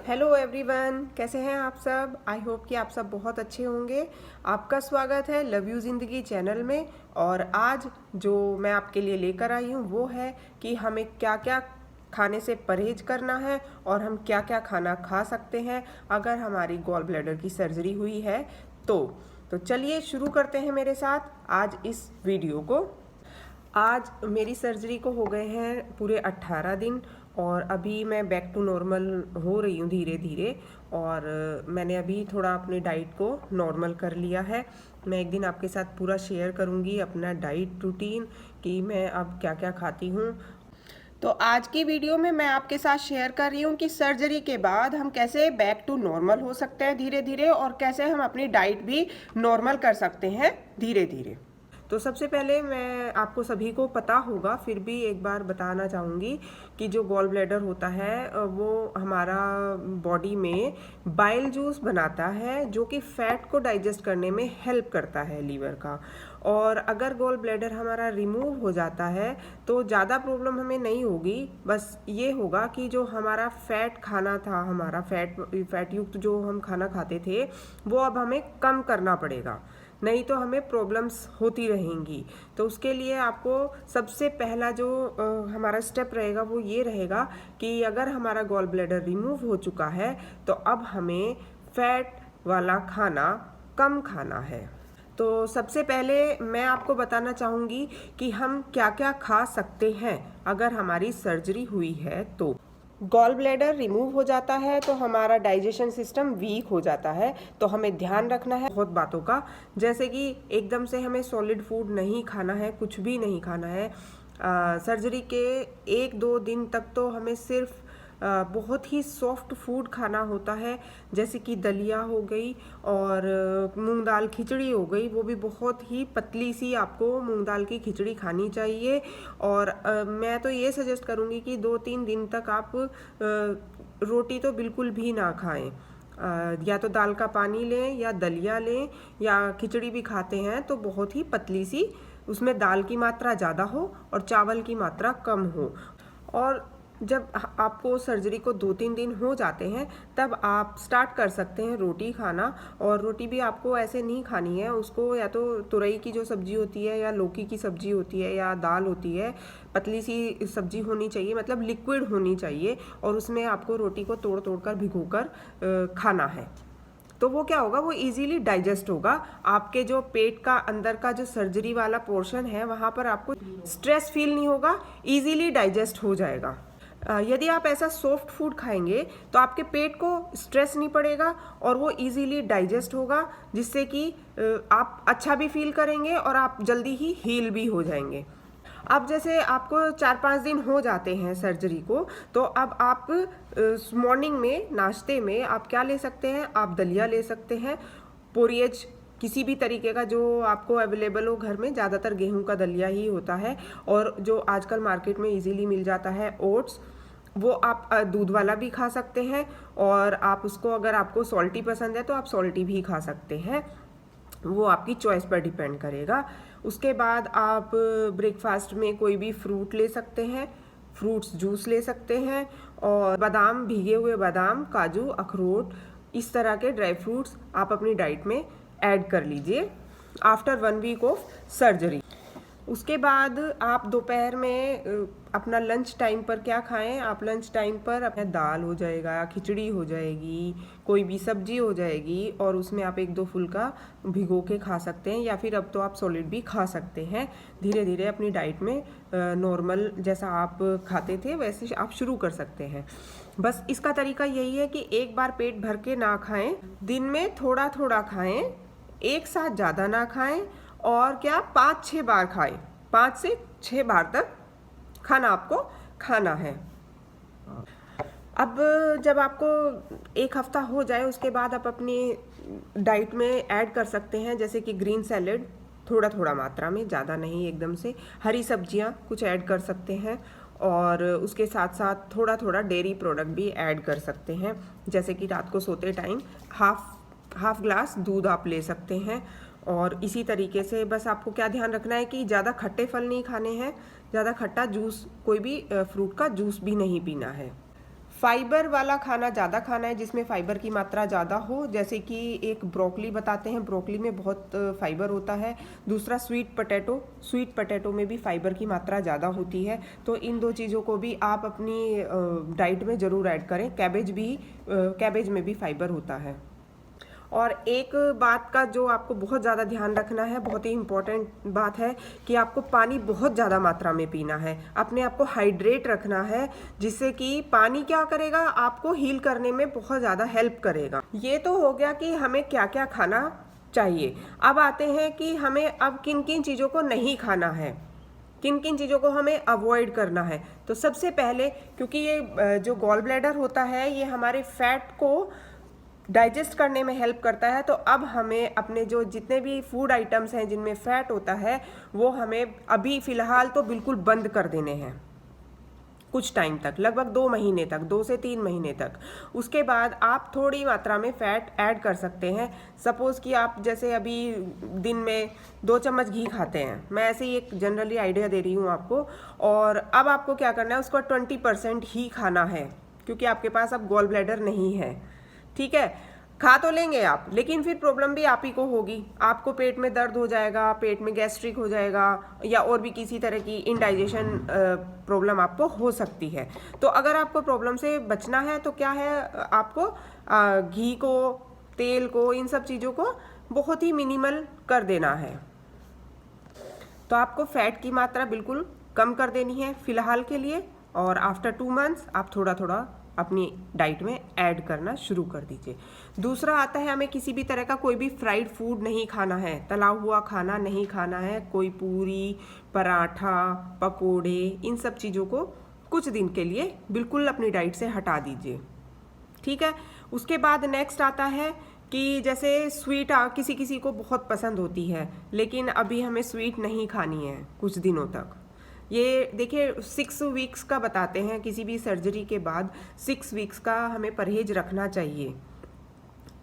Hello everyone, कैसे हैं आप सब। आई होप कि आप सब बहुत अच्छे होंगे। आपका स्वागत है लव यू ज़िंदगी चैनल में। और आज जो मैं आपके लिए लेकर आई हूँ वो है कि हमें क्या क्या खाने से परहेज करना है और हम क्या क्या खाना खा सकते हैं अगर हमारी गॉल ब्लैडर की सर्जरी हुई है। तो चलिए शुरू करते हैं मेरे साथ आज इस वीडियो को। आज मेरी सर्जरी को हो गए हैं पूरे 18 दिन और अभी मैं बैक टू नॉर्मल हो रही हूँ धीरे धीरे। और मैंने अभी थोड़ा अपनी डाइट को नॉर्मल कर लिया है। मैं एक दिन आपके साथ पूरा शेयर करूँगी अपना डाइट रूटीन कि मैं अब क्या क्या खाती हूँ। तो आज की वीडियो में मैं आपके साथ शेयर कर रही हूँ कि सर्जरी के बाद हम कैसे बैक टू नॉर्मल हो सकते हैं धीरे धीरे, और कैसे हम अपनी डाइट भी नॉर्मल कर सकते हैं धीरे धीरे। तो सबसे पहले मैं आपको सभी को पता होगा, फिर भी एक बार बताना चाहूँगी कि जो गॉल ब्लैडर होता है वो हमारा बॉडी में बाइल जूस बनाता है जो कि फैट को डाइजेस्ट करने में हेल्प करता है लीवर का। और अगर गॉल ब्लैडर हमारा रिमूव हो जाता है तो ज़्यादा प्रॉब्लम हमें नहीं होगी। बस ये होगा कि जो हमारा फैट खाना था, हमारा फैट युक्त जो हम खाना खाते थे वो अब हमें कम करना पड़ेगा, नहीं तो हमें प्रॉब्लम्स होती रहेंगी। तो उसके लिए आपको सबसे पहला जो हमारा स्टेप रहेगा वो ये रहेगा कि अगर हमारा गॉल ब्लैडर रिमूव हो चुका है तो अब हमें फैट वाला खाना कम खाना है। तो सबसे पहले मैं आपको बताना चाहूँगी कि हम क्या क्या खा सकते हैं अगर हमारी सर्जरी हुई है। तो गॉल ब्लैडर रिमूव हो जाता है तो हमारा डाइजेशन सिस्टम वीक हो जाता है, तो हमें ध्यान रखना है बहुत बातों का। जैसे कि एकदम से हमें सॉलिड फूड नहीं खाना है, कुछ भी नहीं खाना है। सर्जरी के 1-2 दिन तक तो हमें सिर्फ बहुत ही सॉफ्ट फूड खाना होता है, जैसे कि दलिया हो गई और मूंग दाल खिचड़ी हो गई। वो भी बहुत ही पतली सी आपको मूंग दाल की खिचड़ी खानी चाहिए। और मैं तो ये सजेस्ट करूँगी कि 2-3 दिन तक आप रोटी तो बिल्कुल भी ना खाएं। या तो दाल का पानी लें या दलिया लें, या खिचड़ी भी खाते हैं तो बहुत ही पतली सी, उसमें दाल की मात्रा ज़्यादा हो और चावल की मात्रा कम हो। और जब आपको सर्जरी को 2-3 दिन हो जाते हैं तब आप स्टार्ट कर सकते हैं रोटी खाना। और रोटी भी आपको ऐसे नहीं खानी है, उसको या तो तुरई की जो सब्जी होती है या लौकी की सब्जी होती है या दाल होती है, पतली सी सब्जी होनी चाहिए, मतलब लिक्विड होनी चाहिए। और उसमें आपको रोटी को तोड़ तोड़ कर भिगो कर खाना है। तो वो क्या होगा, वो इजीली डाइजेस्ट होगा। आपके जो पेट का अंदर का जो सर्जरी वाला पोर्शन है वहाँ पर आपको स्ट्रेस फील नहीं होगा, इजीली डाइजेस्ट हो जाएगा। यदि आप ऐसा सॉफ्ट फूड खाएंगे तो आपके पेट को स्ट्रेस नहीं पड़ेगा और वो इजीली डाइजेस्ट होगा, जिससे कि आप अच्छा भी फील करेंगे और आप जल्दी ही हील भी हो जाएंगे। अब जैसे आपको 4-5 दिन हो जाते हैं सर्जरी को, तो अब आप मॉर्निंग में नाश्ते में आप क्या ले सकते हैं, आप दलिया ले सकते हैं, पोरिएज किसी भी तरीके का जो आपको अवेलेबल हो घर में। ज़्यादातर गेहूं का दलिया ही होता है, और जो आजकल मार्केट में इजीली मिल जाता है ओट्स, वो आप दूध वाला भी खा सकते हैं। और आप उसको, अगर आपको सॉल्टी पसंद है तो आप सॉल्टी भी खा सकते हैं, वो आपकी चॉइस पर डिपेंड करेगा। उसके बाद आप ब्रेकफास्ट में कोई भी फ्रूट ले सकते हैं, फ्रूट्स जूस ले सकते हैं, और बादाम, भीगे हुए बादाम, काजू, अखरोट, इस तरह के ड्राई फ्रूट्स आप अपनी डाइट में ऐड कर लीजिए आफ्टर 1 वीक ऑफ सर्जरी। उसके बाद आप दोपहर में अपना लंच टाइम पर क्या खाएं, आप लंच टाइम पर अपना दाल हो जाएगा, खिचड़ी हो जाएगी, कोई भी सब्जी हो जाएगी, और उसमें आप 1-2 फुल्का भिगो के खा सकते हैं, या फिर अब तो आप सॉलिड भी खा सकते हैं। धीरे धीरे अपनी डाइट में नॉर्मल जैसा आप खाते थे वैसे आप शुरू कर सकते हैं। बस इसका तरीका यही है कि एक बार पेट भर के ना खाएं, दिन में थोड़ा थोड़ा खाएं, एक साथ ज़्यादा ना खाएं, और क्या 5-6 बार खाएं, 5 से 6 बार तक खाना आपको खाना है। अब जब आपको 1 हफ्ता हो जाए उसके बाद आप अपनी डाइट में ऐड कर सकते हैं, जैसे कि ग्रीन सैलेड थोड़ा थोड़ा मात्रा में, ज़्यादा नहीं एकदम से, हरी सब्जियां कुछ ऐड कर सकते हैं, और उसके साथ साथ थोड़ा थोड़ा डेयरी प्रोडक्ट भी ऐड कर सकते हैं। जैसे कि रात को सोते टाइम हाफ ग्लास दूध आप ले सकते हैं। और इसी तरीके से बस आपको क्या ध्यान रखना है कि ज़्यादा खट्टे फल नहीं खाने हैं, ज़्यादा खट्टा जूस, कोई भी फ्रूट का जूस भी नहीं पीना है। फाइबर वाला खाना ज़्यादा खाना है, जिसमें फाइबर की मात्रा ज़्यादा हो, जैसे कि एक ब्रोकली बताते हैं, ब्रोकली में बहुत फाइबर होता है। दूसरा स्वीट पोटैटो में भी फाइबर की मात्रा ज़्यादा होती है। तो इन दो चीज़ों को भी आप अपनी डाइट में ज़रूर ऐड करें। कैबेज में भी फाइबर होता है। और एक बात का जो आपको बहुत ज़्यादा ध्यान रखना है, बहुत ही इम्पोर्टेंट बात है कि आपको पानी बहुत ज़्यादा मात्रा में पीना है, अपने आप को हाइड्रेट रखना है, जिससे कि पानी क्या करेगा, आपको हील करने में बहुत ज़्यादा हेल्प करेगा। ये तो हो गया कि हमें क्या क्या खाना चाहिए। अब आते हैं कि हमें अब किन किन चीज़ों को नहीं खाना है, किन किन चीज़ों को हमें अवॉइड करना है। तो सबसे पहले, क्योंकि ये जो गॉल ब्लैडर होता है ये हमारे फैट को डाइजेस्ट करने में हेल्प करता है, तो अब हमें अपने जो जितने भी फूड आइटम्स हैं जिनमें फैट होता है वो हमें अभी फ़िलहाल तो बिल्कुल बंद कर देने हैं कुछ टाइम तक, लगभग 2 महीने तक, 2 से 3 महीने तक। उसके बाद आप थोड़ी मात्रा में फ़ैट ऐड कर सकते हैं। सपोज़ कि आप जैसे अभी दिन में 2 चम्मच घी खाते हैं, मैं ऐसे ही एक जनरली आइडिया दे रही हूँ आपको। और अब आपको क्या करना है, उसका 20% ही खाना है, क्योंकि आपके पास अब गॉल ब्लैडर नहीं है। ठीक है, खा तो लेंगे आप, लेकिन फिर प्रॉब्लम भी आप ही को होगी। आपको पेट में दर्द हो जाएगा, पेट में गैस्ट्रिक हो जाएगा, या और भी किसी तरह की इनडाइजेशन प्रॉब्लम आपको हो सकती है। तो अगर आपको प्रॉब्लम से बचना है तो क्या है, आपको घी को, तेल को, इन सब चीज़ों को बहुत ही मिनिमल कर देना है। तो आपको फैट की मात्रा बिल्कुल कम कर देनी है फिलहाल के लिए, और आफ्टर 2 मंथ्स आप थोड़ा थोड़ा अपनी डाइट में ऐड करना शुरू कर दीजिए। दूसरा आता है, हमें किसी भी तरह का कोई भी फ्राइड फूड नहीं खाना है, तला हुआ खाना नहीं खाना है। कोई पूरी, पराठा, पकोड़े, इन सब चीज़ों को कुछ दिन के लिए बिल्कुल अपनी डाइट से हटा दीजिए। ठीक है, उसके बाद नेक्स्ट आता है कि जैसे स्वीट किसी किसी को बहुत पसंद होती है, लेकिन अभी हमें स्वीट नहीं खानी है कुछ दिनों तक। ये देखिए 6 वीक्स का बताते हैं, किसी भी सर्जरी के बाद 6 वीक्स का हमें परहेज रखना चाहिए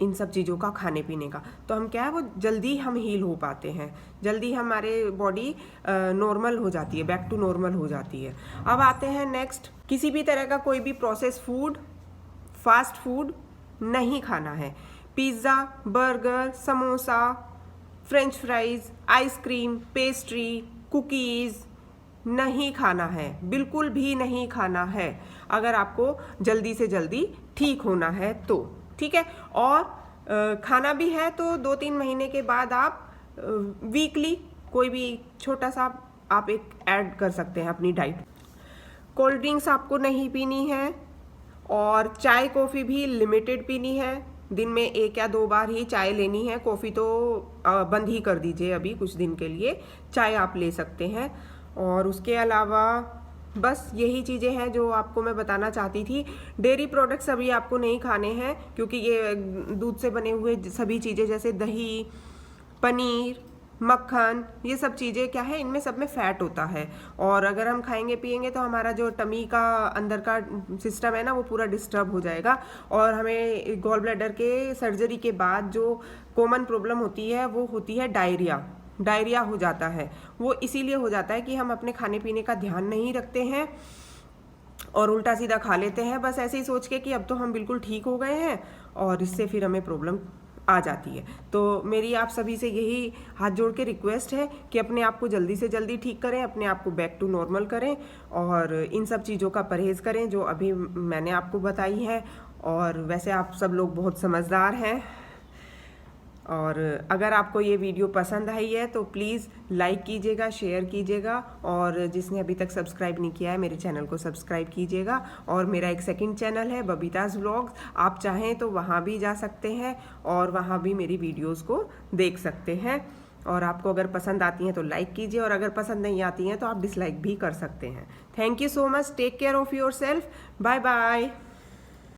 इन सब चीज़ों का, खाने पीने का। तो हम क्या है, वो जल्दी हम हील हो पाते हैं, जल्दी हमारे बॉडी नॉर्मल हो जाती है, बैक टू नॉर्मल हो जाती है। अब आते हैं नेक्स्ट, किसी भी तरह का कोई भी प्रोसेस फूड, फास्ट फूड नहीं खाना है। Pizza, burger, samosa, French fries, ice cream, pastry, cookies नहीं खाना है, बिल्कुल भी नहीं खाना है, अगर आपको जल्दी से जल्दी ठीक होना है तो। ठीक है, और खाना भी है तो 2-3 महीने के बाद आप वीकली कोई भी छोटा सा आप एक ऐड कर सकते हैं अपनी डाइट। कोल्ड ड्रिंक्स आपको नहीं पीनी है, और चाय कॉफ़ी भी लिमिटेड पीनी है। दिन में 1 या 2 बार ही चाय लेनी है, कॉफ़ी तो बंद ही कर दीजिए अभी कुछ दिन के लिए। चाय आप ले सकते हैं। और उसके अलावा बस यही चीज़ें हैं जो आपको मैं बताना चाहती थी। डेयरी प्रोडक्ट्स अभी आपको नहीं खाने हैं, क्योंकि ये दूध से बने हुए सभी चीज़ें जैसे दही, पनीर, मक्खन, ये सब चीज़ें क्या है, इनमें सब में फ़ैट होता है। और अगर हम खाएंगे पिएंगे तो हमारा जो टमी का अंदर का सिस्टम है ना, वो पूरा डिस्टर्ब हो जाएगा। और हमें गॉल ब्लैडर के सर्जरी के बाद जो कॉमन प्रॉब्लम होती है वो होती है डायरिया हो जाता है। वो इसीलिए हो जाता है कि हम अपने खाने पीने का ध्यान नहीं रखते हैं और उल्टा सीधा खा लेते हैं, बस ऐसे ही सोच के कि अब तो हम बिल्कुल ठीक हो गए हैं, और इससे फिर हमें प्रॉब्लम आ जाती है। तो मेरी आप सभी से यही हाथ जोड़ के रिक्वेस्ट है कि अपने आप को जल्दी से जल्दी ठीक करें, अपने आप को बैक टू नॉर्मल करें, और इन सब चीज़ों का परहेज़ करें जो अभी मैंने आपको बताई है। और वैसे आप सब लोग बहुत समझदार हैं, और अगर आपको ये वीडियो पसंद आई है तो प्लीज़ लाइक कीजिएगा, शेयर कीजिएगा, और जिसने अभी तक सब्सक्राइब नहीं किया है मेरे चैनल को सब्सक्राइब कीजिएगा। और मेरा एक सेकंड चैनल है बबीताज़ व्लॉग्स, आप चाहें तो वहाँ भी जा सकते हैं और वहाँ भी मेरी वीडियोस को देख सकते हैं। और आपको अगर पसंद आती हैं तो लाइक कीजिए, और अगर पसंद नहीं आती हैं तो आप डिसलाइक भी कर सकते हैं। Thank you so much, take care of yourself, bye bye.